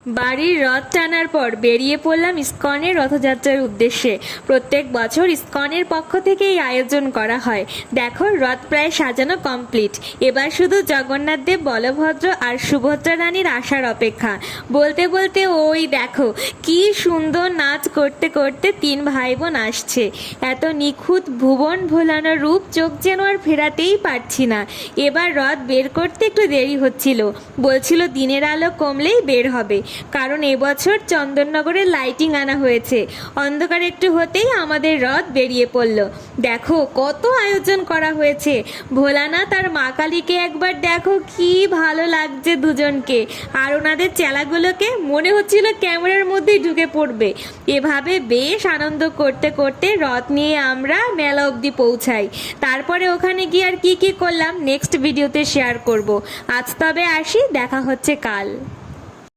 বাড়ির রথ টানার পর বেরিয়ে পড়লাম ইসকনের রথযাত্রার উদ্দেশ্যে। প্রত্যেক বছর ইসকনের পক্ষ থেকে এই আয়োজন করা হয়। দেখো, রথ প্রায় সাজানো কমপ্লিট। এবার শুধু জগন্নাথ দেব, বলভদ্র আর সুভদ্রা রানীর আসার অপেক্ষা। বলতে বলতে ওই দেখো, কি সুন্দর নাচ করতে করতে তিন ভাই বোন আসছে। এত নিখুঁত ভুবন ভোলানো রূপ চোখ যেন আর ফেরাতেই পারছি না। এবার রথ বের করতে একটু দেরি হচ্ছিল। বলছিল দিনের আলো কমলেই বের হবে, কারণ এবছর চন্দননগরে লাইটিং আনা হয়েছে। অন্ধকার একটু হতেই আমাদের রথ বেরিয়ে পড়ল। দেখো কত আয়োজন করা হয়েছে। ভোলানাথ আর মা কালীকে একবার দেখো, কি ভালো লাগছে দুজনকে। আর ওনাদের চেলাগুলোকে মনে হচ্ছিল ক্যামেরার মধ্যেই ঢুকে পড়বে। এভাবে বেশ আনন্দ করতে করতে রথ নিয়ে আমরা মেলা অবধি পৌঁছাই। তারপরে ওখানে গিয়ে আর কি কি করলাম নেক্সট ভিডিওতে শেয়ার করব। আজ তবে আসি, দেখা হচ্ছে কাল।